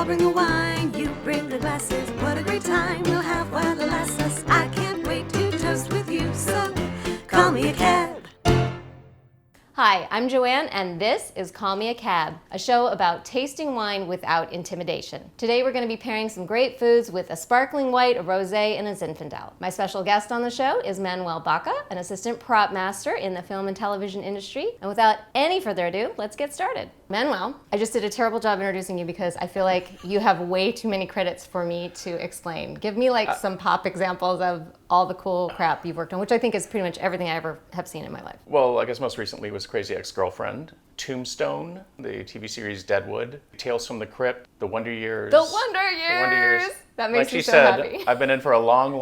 I'll bring the wine, you bring the glasses. What a great time we'll have while it lasts us. I can't wait to toast with you, so call me a cab. Hi, I'm JoAnne, and this is Call Me a Cab, a show about tasting wine without intimidation. Today we're going to be pairing some great foods with a sparkling white, a rosé, and a Zinfandel. My special guest on the show is Manuel Baca, an assistant prop master in the film and television industry. And without any further ado, let's get started. Manuel, I just did a terrible job introducing you because I feel like you have way too many credits for me to explain. Give me like some pop examples of all the cool crap you've worked on, which I think is pretty much everything I ever have seen in my life. Well, I guess most recently was Crazy Ex-Girlfriend, Tombstone, the TV series Deadwood, Tales from the Crypt, The Wonder Years. The Wonder Years! That makes like me she so said, happy. I've been in for a long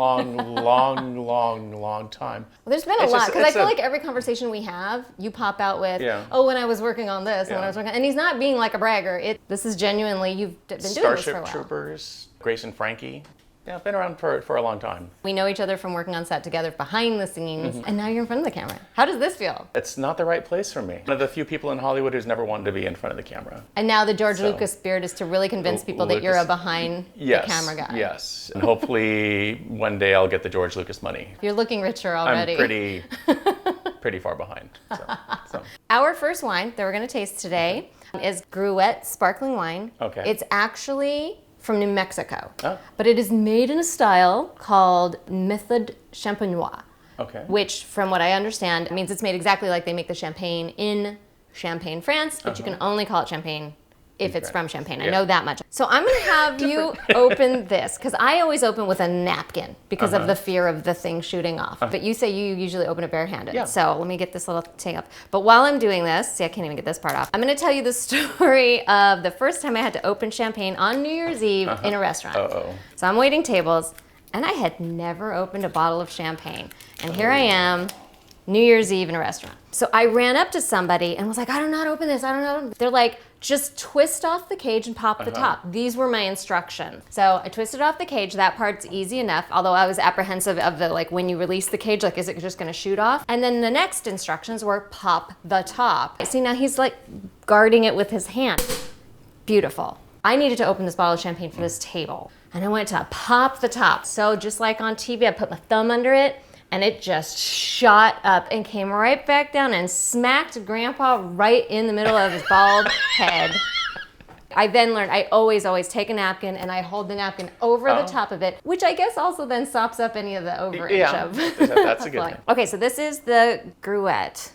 time. Well, there's been a lot, because I feel like every conversation we have, you pop out with, oh, when I was working on this, and when I was working, and he's not being like a bragger. This is genuinely, you've been doing this for a while. Starship Troopers, Grace and Frankie. Yeah, I've been around for a long time. We know each other from working on set together behind the scenes, and now you're in front of the camera. How does this feel? It's not the right place for me. One of the few people in Hollywood who's never wanted to be in front of the camera. And now the George Lucas spirit is to really convince people that you're a behind the camera guy. Yes, and hopefully one day I'll get the George Lucas money. You're looking richer already. I'm pretty far behind. So. Our first wine that we're going to taste today is Brut Wet sparkling wine. Okay. It's actually from New Mexico, but it is made in a style called méthode champenoise, which, from what I understand, means it's made exactly like they make the champagne in Champagne, France, but you can only call it champagne if it's from Champagne. I know that much. So I'm going to have you open this, because I always open with a napkin because of the fear of the thing shooting off. But you say you usually open it barehanded. Yeah. So let me get this little thing up. But while I'm doing this, see, I can't even get this part off. I'm going to tell you the story of the first time I had to open champagne on New Year's Eve in a restaurant. So I'm waiting tables, and I had never opened a bottle of champagne. And here I am, New Year's Eve in a restaurant. So I ran up to somebody and was like, I do not open this, I don't know. They're like, just twist off the cage and pop the top. These were my instructions. So I twisted off the cage. That part's easy enough, although I was apprehensive of the, like, when you release the cage, like, is it just gonna shoot off? And then the next instructions were pop the top. See, now he's like guarding it with his hand. Beautiful. I needed to open this bottle of champagne for this table. And I went to pop the top. So just like on TV, I put my thumb under it, and it just shot up and came right back down and smacked Grandpa right in the middle of his bald head. I then learned I always take a napkin and I hold the napkin over the top of it, which I guess also then sops up any of the overage of. That's a good thing. Okay, so this is the Brut.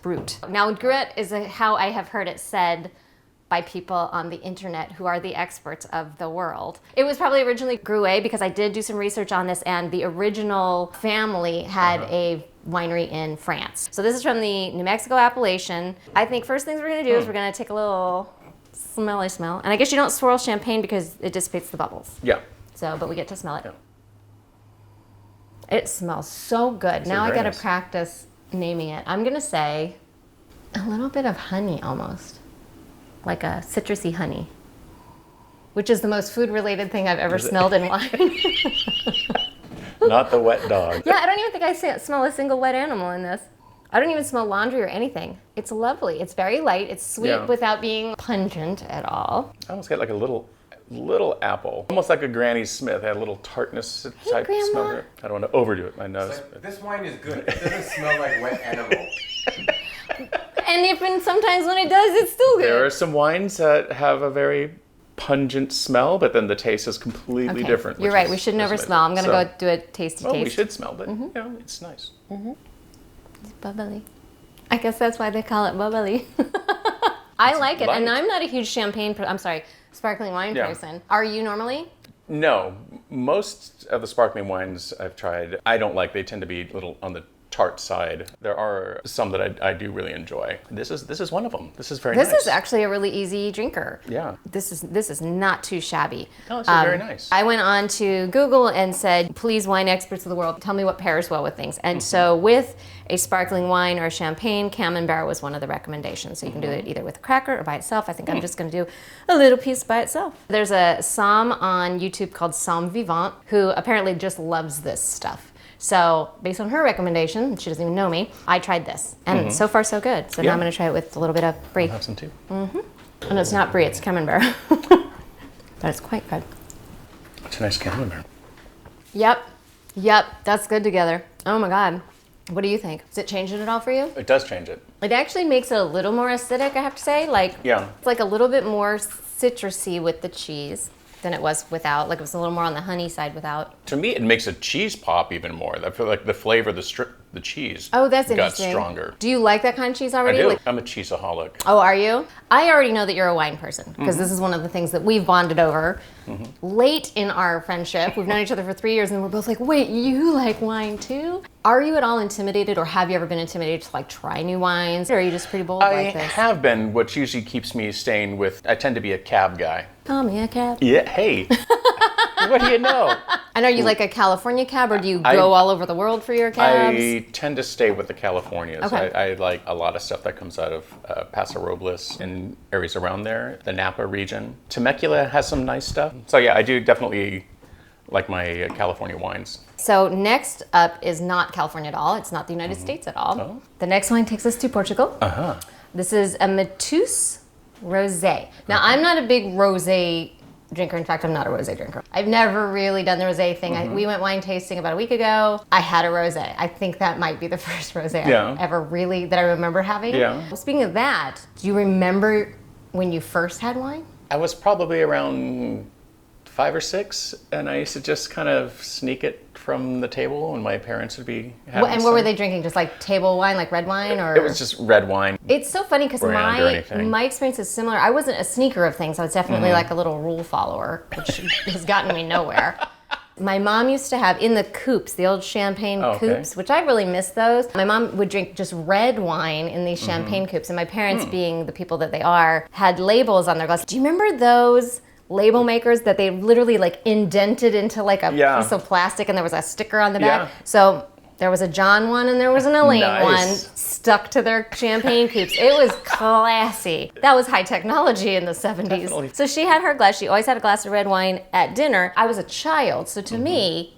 Now, Brut is how I have heard it said by people on the internet who are the experts of the world. It was probably originally Gruet, because I did do some research on this, and the original family had a winery in France. So this is from the New Mexico appellation. I think first things we're gonna do is we're gonna take a little smelly smell. And I guess you don't swirl champagne because it dissipates the bubbles. Yeah. So, but we get to smell it. Yeah. It smells so good. Now I gotta practice naming it. I'm gonna say a little bit of honey almost. Like a citrusy honey, which is the most food-related thing I've ever smelled in wine. Not the wet dog. Yeah, I don't even think I smell a single wet animal in this. I don't even smell laundry or anything. It's lovely. It's very light. It's sweet without being pungent at all. I almost get like a little apple. Almost like a Granny Smith. It had a little tartness type smell to it. I don't want to overdo it. My nose. Like, this wine is good. It doesn't smell like wet animal. And even sometimes when it does, it's still good. There are some wines that have a very pungent smell, but then the taste is completely different. You're right. We shouldn't oversmell. I'm going to go do a tasty taste. We should smell, but it's nice. It's bubbly. I guess that's why they call it bubbly. I like it, and I'm not a huge sparkling wine person. Are you normally? No. Most of the sparkling wines I've tried, I don't like. They tend to be a little on the tart side. There are some that I do really enjoy. This is one of them. This is very nice. This is actually a really easy drinker. Yeah. This is not too shabby. No, it's very nice. I went on to Google and said, please, wine experts of the world, tell me what pairs well with things. And so with a sparkling wine or champagne, Camembert was one of the recommendations. So you can do it either with a cracker or by itself. I think I'm just going to do a little piece by itself. There's a somm on YouTube called Somm Vivant who apparently just loves this stuff. So based on her recommendation, she doesn't even know me, I tried this. And so far so good. So now I'm going to try it with a little bit of brie. I'll have some too. And it's not brie, it's Camembert. but it's quite good. It's a nice camembert. Yep, that's good together. Oh my God. What do you think? Does it change it at all for you? It does change it. It actually makes it a little more acidic, I have to say. Like, yeah. It's like a little bit more citrusy with the cheese than it was without. Like, it was a little more on the honey side without. To me, it makes a cheese pop even more. I feel like the flavor of the cheese that's got interesting. Stronger. Do you like that kind of cheese already? I do. Like, I'm a cheeseaholic. oh, are you? I already know that you're a wine person because this is one of the things that we've bonded over. Late in our friendship, we've known each other for 3 years, and we're both like, wait, you like wine too? Are you at all intimidated, or have you ever been intimidated to like try new wines? Or are you just pretty bold like this? I have been, which usually keeps me staying with, I tend to be a cab guy. Call me a cab. Yeah, hey. What do you know? And are you like a California cab, or do you go all over the world for your cabs? I tend to stay with the Californias. Okay. I like a lot of stuff that comes out of Paso Robles and areas around there, the Napa region. Temecula has some nice stuff. So yeah, I do definitely like my California wines. So next up is not California at all. It's not the United States at all. Oh. The next wine takes us to Portugal. Uh-huh. This is a Métis Rosé. Now, I'm not a big rosé drinker. In fact, I'm not a rosé drinker. I've never really done the rosé thing. We went wine tasting about a week ago. I had a rosé. I think that might be the first rosé I've ever really, that I remember having. Yeah. Well, speaking of that, do you remember when you first had wine? I was probably around 5 or 6, and I used to just kind of sneak it from the table when my parents would be having And what were they drinking? Just like table wine, like red wine? Or It was just red wine. It's so funny because Brand or anything. my experience is similar. I wasn't a sneaker of things. I was definitely like a little rule follower, which has gotten me nowhere. My mom used to have in the coupes, the old champagne coupes, which I really miss those. My mom would drink just red wine in these champagne coupes, and my parents, being the people that they are, had labels on their glass. Do you remember those label makers that they literally like indented into like a piece of plastic, and there was a sticker on the back? So there was a John one and there was an Elaine one stuck to their champagne coupes. It was classy. That was high technology in the 70s. Definitely. So she had her glass. She always had a glass of red wine at dinner. I was a child, so to me,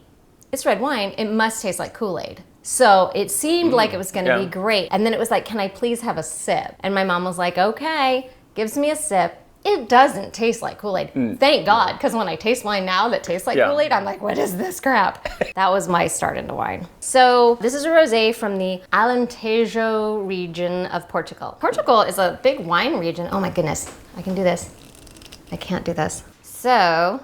it's red wine. It must taste like Kool-Aid. So it seemed like it was going to be great. And then it was like, can I please have a sip? And my mom was like, okay, gives me a sip. It doesn't taste like Kool-Aid. Thank God, because when I taste wine now that tastes like Kool-Aid, I'm like, what is this crap? That was my start into wine. So this is a rosé from the Alentejo region of Portugal. Portugal is a big wine region. Oh my goodness, I can do this. I can't do this. So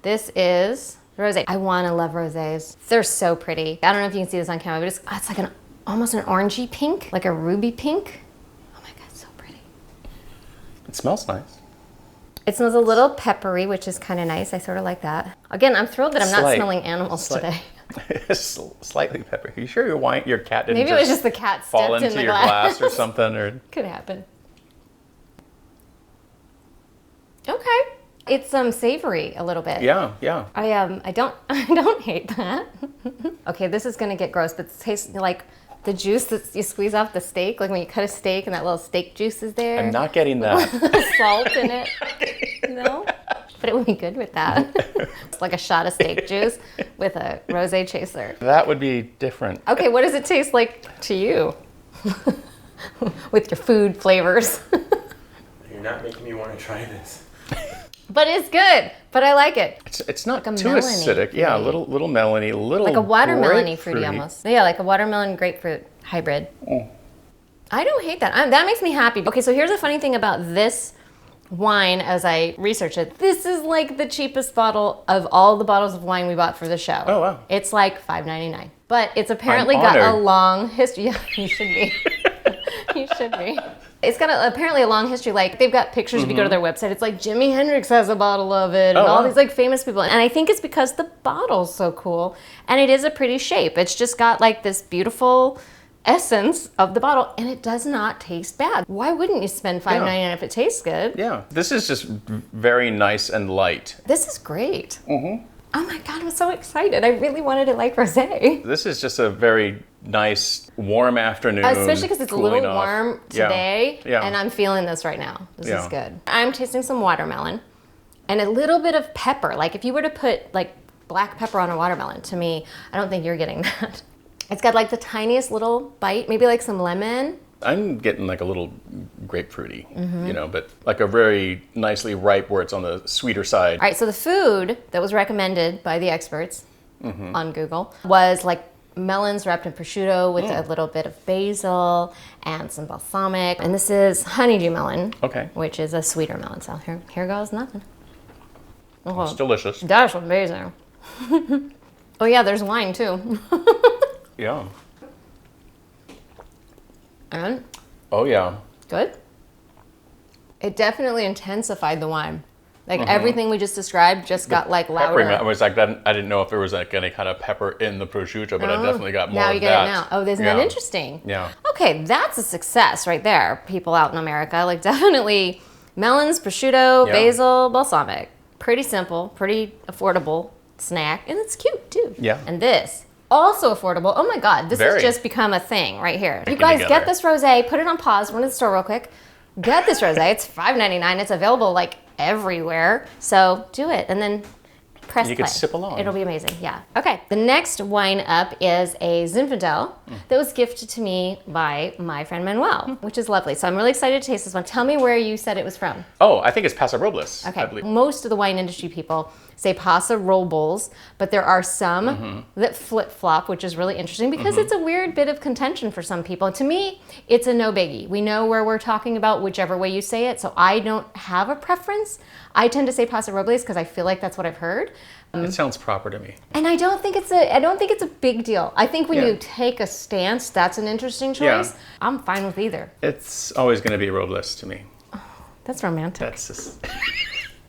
this is rosé. I want to love rosés. They're so pretty. I don't know if you can see this on camera, but it's like almost an orangey pink, like a ruby pink. Oh my God, so pretty. It smells nice. It smells a little peppery, which is kind of nice. I sort of like that. Again, I'm thrilled that I'm not smelling animals today. Slightly peppery. Are you sure your cat didn't Maybe it was just the cat fall stepped into in the your glass or something? Or could happen. Okay. It's savory a little bit. Yeah. I don't hate that. Okay, this is gonna get gross, but it tastes like the juice that you squeeze off the steak, like when you cut a steak and that little steak juice is there. I'm not getting that. Salt in it. No? But it would be good with that. It's like a shot of steak juice with a rosé chaser. That would be different. Okay, what does it taste like to you? With your food flavors. You're not making me want to try this. But it's good. But I like it. It's not like too acidic. Yeah, a little melony, like a watermelon-y fruity almost. Yeah, like a watermelon grapefruit hybrid. I don't hate that. That makes me happy. Okay, so here's the funny thing about this wine as I research it. This is like the cheapest bottle of all the bottles of wine we bought for the show. Oh, wow. It's like $5.99. But it's apparently got a long history. Yeah, you should be. You should be. It's got apparently a long history. Like, they've got pictures if you go to their website. It's like Jimi Hendrix has a bottle of it, and all these like famous people. And I think it's because the bottle's so cool, and it is a pretty shape. It's just got like this beautiful essence of the bottle, and it does not taste bad. Why wouldn't you spend $5.99 if it tastes good? Yeah, this is just very nice and light. This is great. Oh my God, I'm so excited. I really wanted it like rosé. This is just a very nice, warm afternoon. Especially because it's a little off. warm today, Yeah. and I'm feeling this right now. This is good. I'm tasting some watermelon and a little bit of pepper. Like if you were to put like black pepper on a watermelon, to me, I don't think you're getting that. It's got like the tiniest little bite, maybe like some lemon. I'm getting like a little grapefruity, but like a very nicely ripe where it's on the sweeter side. All right, so the food that was recommended by the experts on Google was like melons wrapped in prosciutto with a little bit of basil and some balsamic. And this is honeydew melon, which is a sweeter melon. So here goes nothing. Oh, it's delicious. That's amazing. Oh yeah, there's wine too. Yeah. And? Oh yeah. Good. It definitely intensified the wine. Like everything we just described just got like louder. I was like that. I didn't know if there was like any kind of pepper in the prosciutto, but I definitely got more. Now of you get that. it now. Oh, isn't that interesting? Yeah. Okay, that's a success right there. People out in America, like definitely melons, prosciutto, basil, balsamic. Pretty simple, pretty affordable snack, and it's cute too. Yeah. And this. Also affordable. Oh my God, this has just become a thing right here. You guys get this rosé, put it on pause, run to the store real quick. Get this rosé. It's $5.99. It's available like everywhere. So do it and then press play. You can sip along. It'll be amazing. Yeah. Okay. The next wine up is a Zinfandel that was gifted to me by my friend Manuel, which is lovely. So I'm really excited to taste this one. Tell me where you said it was from. Oh, I think it's Paso Robles. Okay. I believe. Most of the wine industry people say Paso Robles, but there are some that flip-flop, which is really interesting because it's a weird bit of contention for some people. To me, it's a no biggie. We know where we're talking about whichever way you say it, so I don't have a preference. I tend to say Paso Robles because I feel like that's what I've heard. It sounds proper to me. And I don't think it's a big deal. I think when you take a stance, that's an interesting choice. Yeah. I'm fine with either. It's always going to be Robles to me. That's romantic. That's just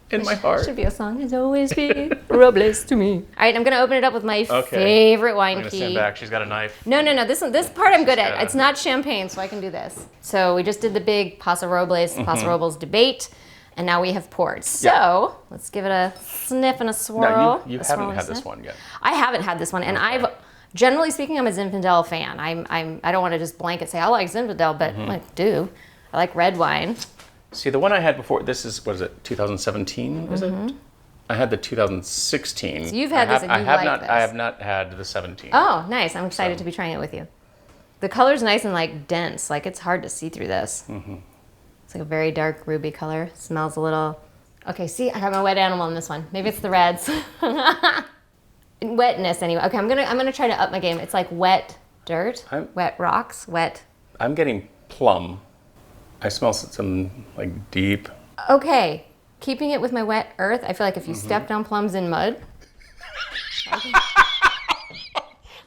in my heart. Should be a song. It's always be Robles to me. All right, I'm gonna open it up with my favorite wine I'm gonna key. stand back. She's got a knife. No. This part I'm good at. It's not champagne, so I can do this. So we just did the big Paso Robles debate, and now we have poured. So let's give it a sniff and a swirl. No, you haven't had this one yet. I haven't had this one, and I've. Generally speaking, I'm a Zinfandel fan. I don't want to just blanket say I like Zinfandel, but I do. I like red wine. See, the one I had before, this is, what is it, 2017, is it? I had the 2016. So you've had this and you like this. I have not had the 17. Oh, nice. I'm excited to be trying it with you. The color's nice and like dense. Like it's hard to see through this. It's like a very dark ruby color. Smells a little... Okay, see, I got my wet animal in this one. Maybe it's the reds. Wetness anyway. Okay, I'm gonna try to up my game. It's like wet dirt, wet rocks, wet... I'm getting plum. I smell some like deep. Okay, keeping it with my wet earth, I feel like if you stepped on plums in mud.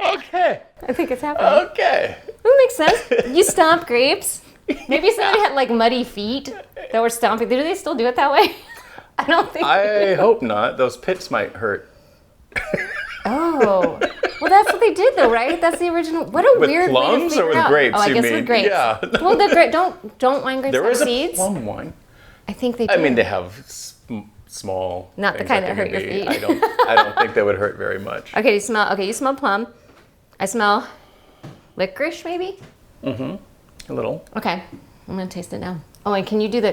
Okay. I think it's happening. Okay. That makes sense. You stomp grapes. Maybe somebody had like muddy feet that were stomping. Do they still do it that way? I don't think. I hope not. Those pits might hurt. Oh. Well, that's what they did, though, right? That's the original. What a with weird plums way to figure or with it out. grapes? Oh, I you guess mean? with grapes. Yeah. Well, don't wine grapes there have is seeds? a plum wine. I think they do. I mean, they have small. Not the things kind that that hurt your can be. feet. I don't think they would hurt very much. Okay, you smell plum. I smell licorice, maybe. A little. Okay, I'm gonna taste it now. Oh, and can you do the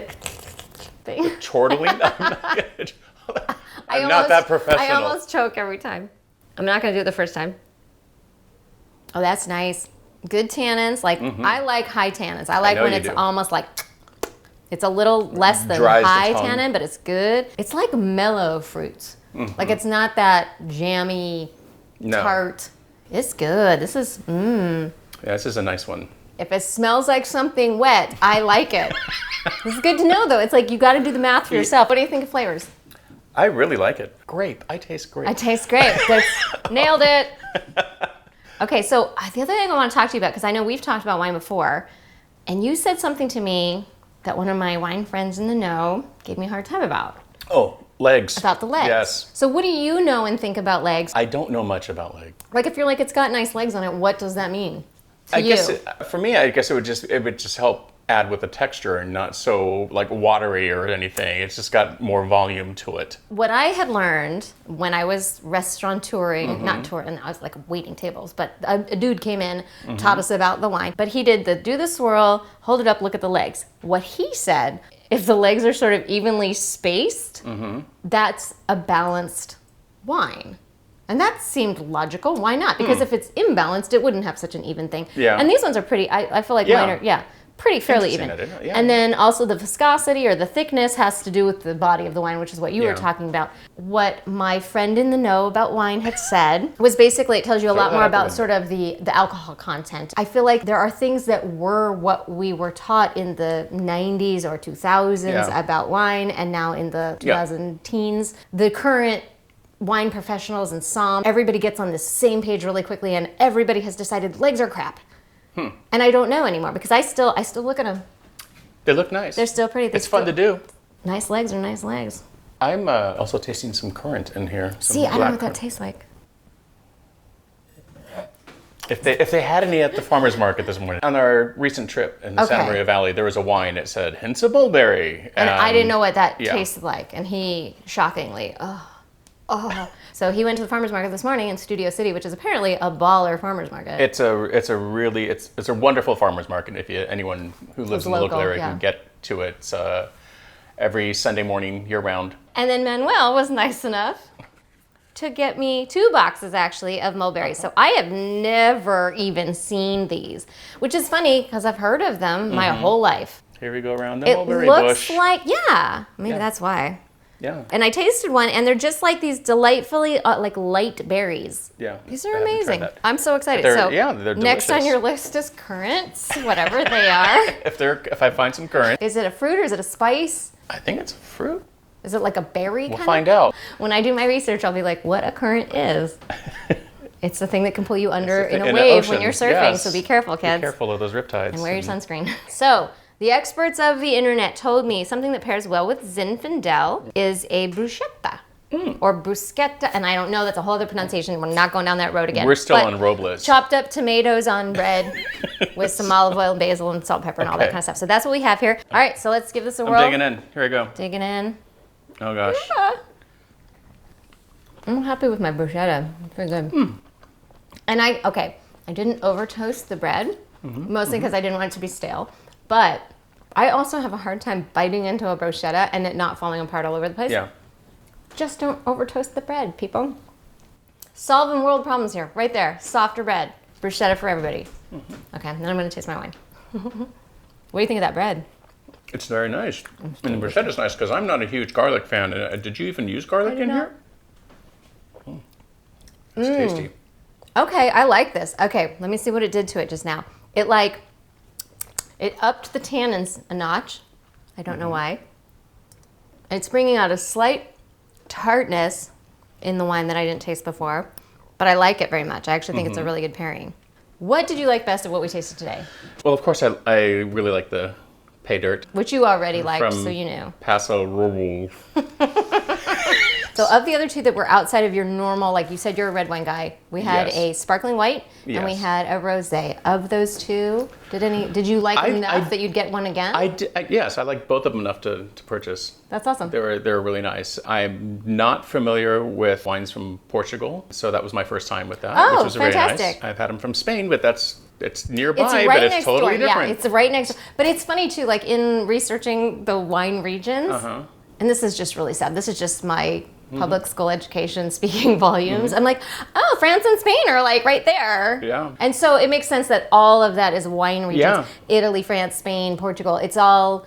thing? Chortling? I'm not that professional. I almost choke every time. I'm not gonna do it the first time. Oh, that's nice. Good tannins. Like I like high tannins. I like when it's almost like it's a little less than high tannin, but it's good. It's like mellow fruits. Like it's not that jammy, tart. It's good. This is Yeah, this is a nice one. If it smells like something wet, I like it. This is good to know, though. It's like you got to do the math for yourself. What do you think of flavors? I really like it. Grape. I taste grape. I taste grape. Nailed it. Okay, so the other thing I want to talk to you about, because I know we've talked about wine before, and you said something to me that one of my wine friends in the know gave me a hard time about. Oh, legs. About the legs. Yes. So what do you know and think about legs? I don't know much about legs. Like if you're like, it's got nice legs on it, what does that mean to you? Guess for me, I guess it would just help add with the texture and not so like watery or anything. It's just got more volume to it. What I had learned when I was restaurateuring, not touring, I was like waiting tables, but a dude came in, taught us about the wine, but he did do the swirl, hold it up, look at the legs. What he said, if the legs are sort of evenly spaced, that's a balanced wine. And that seemed logical. Why not? Because if it's imbalanced, it wouldn't have such an even thing. Yeah. And these ones are pretty, I feel like mine are, fairly even. Yeah. And then also the viscosity or the thickness has to do with the body of the wine, which is what you were talking about. What my friend in the know about wine had said was basically it tells you a lot more about sort of the alcohol content. I feel like there are things that were what we were taught in the 90s or 2000s about wine, and now in the 2000 teens. The current wine professionals and somm, everybody gets on the same page really quickly, and everybody has decided legs are crap. And I don't know anymore because I still look at them. They look nice. They're still pretty. It's fun to do. Nice legs are nice legs. I'm also tasting some currant in here. See, I don't know what that tastes like. If they had any at the farmer's market this morning. On our recent trip in the Santa Maria Valley, there was a wine that said hints of mulberry. And I didn't know what that tasted like. And he, shockingly, So he went to the farmer's market this morning in Studio City, which is apparently a baller farmer's market. It's a wonderful farmer's market. If anyone who lives in the local area can get to it, it's every Sunday morning year round. And then Manuel was nice enough to get me 2 boxes actually of mulberries. So I have never even seen these, which is funny because I've heard of them my whole life. Here we go around the mulberry It looks bush. like maybe that's why. Yeah. And I tasted one, and they're just like these delightfully like light berries. Yeah. These are amazing. I'm so excited. They're delicious. Next on your list is currants, whatever they are. If I find some currant. Is it a fruit or is it a spice? I think it's a fruit. Is it like a berry kind We'll find out. When I do my research, I'll be like, what a currant is. It's the thing that can pull you under in a wave when you're surfing, so be careful, kids. Be careful of those riptides. And wear your sunscreen. So, the experts of the internet told me something that pairs well with Zinfandel is a bruschetta. Or bruschetta, and I don't know, that's a whole other pronunciation. We're not going down that road again. We're still on Robles. Chopped up tomatoes on bread with some olive oil and basil and salt, pepper, and all that kind of stuff. So that's what we have here. All right, so let's give this a whirl. I'm digging in. Here we go. Digging in. Oh, gosh. Yeah. I'm happy with my bruschetta. It's pretty good. And I didn't over toast the bread, mostly because I didn't want it to be stale. But I also have a hard time biting into a bruschetta and it not falling apart all over the place. Yeah. Just don't over toast the bread, people. Solving world problems here, right there. Softer bread. Bruschetta for everybody. Okay, then I'm going to taste my wine. What do you think of that bread? It's very nice. And the bruschetta's nice because I'm not a huge garlic fan. Did you even use garlic in here? It's tasty. Okay, I like this. Okay, let me see what it did to it just now. It upped the tannins a notch. I don't know why. It's bringing out a slight tartness in the wine that I didn't taste before, but I like it very much. I actually think it's a really good pairing. What did you like best of what we tasted today? Well, of course, I really like the pay dirt. Which you already liked, so you knew. Paso Robles. So of the other two that were outside of your normal, like you said, you're a red wine guy. We had a sparkling white and we had a rosé. Of those two, did you like enough that you'd get one again? Yes, I like both of them enough to purchase. That's awesome. They were really nice. I'm not familiar with wines from Portugal, so that was my first time with that, which was fantastic. very nice. I've had them from Spain, but it's nearby, it's right but it's next totally door. different. Yeah, it's right next door. But it's funny too, like in researching the wine regions, and this is just really sad. This is just my public school education speaking volumes. I'm like, oh, France and Spain are like right there. Yeah. And so it makes sense that all of that is wine regions. Yeah. Italy, France, Spain, Portugal. It's all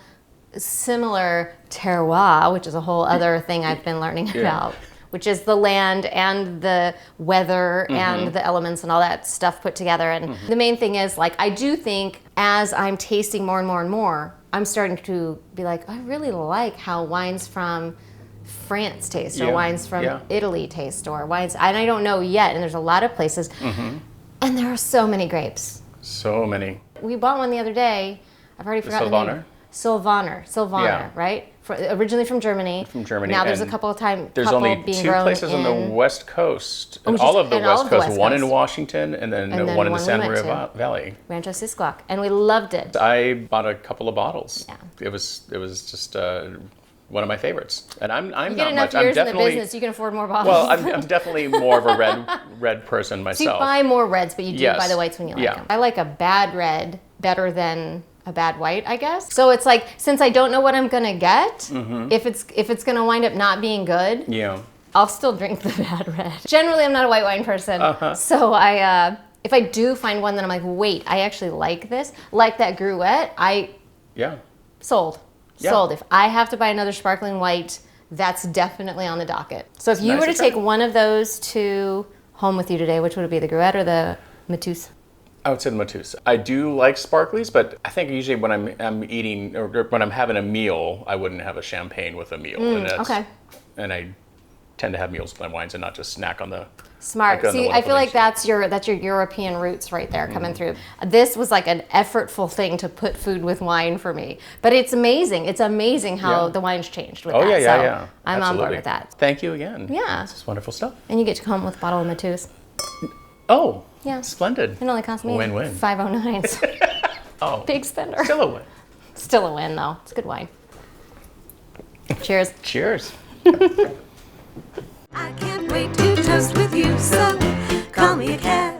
similar terroir, which is a whole other thing I've been learning about, which is the land and the weather and the elements and all that stuff put together. And the main thing is, like, I do think as I'm tasting more and more and more, I'm starting to be like, I really like how wines from France taste or wines from Italy taste or wines, and I don't know yet, and there's a lot of places, and there are so many grapes. So many. We bought one the other day. I've already forgotten the name. Sylvaner, right? Originally from Germany. Now there's a couple of times. There's only two places on the West Coast, and all of the West Coast. One in Washington, and then one in the Santa Maria Valley. Rancho Sisquoc, and we loved it. I bought a couple of bottles. Yeah. It was just one of my favorites, and I'm you not get enough much. years I'm in the business, you can afford more bottles. Well, I'm definitely more of a red person myself. So you buy more reds, but you do buy the whites when you like them. I like a bad red better than a bad white, I guess. So it's like, since I don't know what I'm gonna get, if it's gonna wind up not being good, I'll still drink the bad red. Generally, I'm not a white wine person, so I if I do find one that I'm like, wait, I actually like this, like that Brut Wet, sold. Yeah. Sold. If I have to buy another sparkling white, that's definitely on the docket. So if you were to take one of those two home with you today, which would it be, the Brut Wet or the Métis? I would say the Métis. I do like sparklies, but I think usually when I'm eating or when I'm having a meal, I wouldn't have a champagne with a meal. Okay. And I tend to have meals with my wines and not just snack on the. Smart. See, I feel like that's your European roots right there coming through. This was like an effortful thing to put food with wine for me. But it's amazing. It's amazing how the wine's changed with that. Yeah. I'm on board with that. Thank you again. Yeah. This is wonderful stuff. And you get to come with a bottle of Métis. Oh. Yeah. Splendid. It only cost me win-win. $5.09. Oh. Big spender. Still a win. Still a win, though. It's good wine. Cheers. Cheers. I can't wait to toast with you, so call me a cab.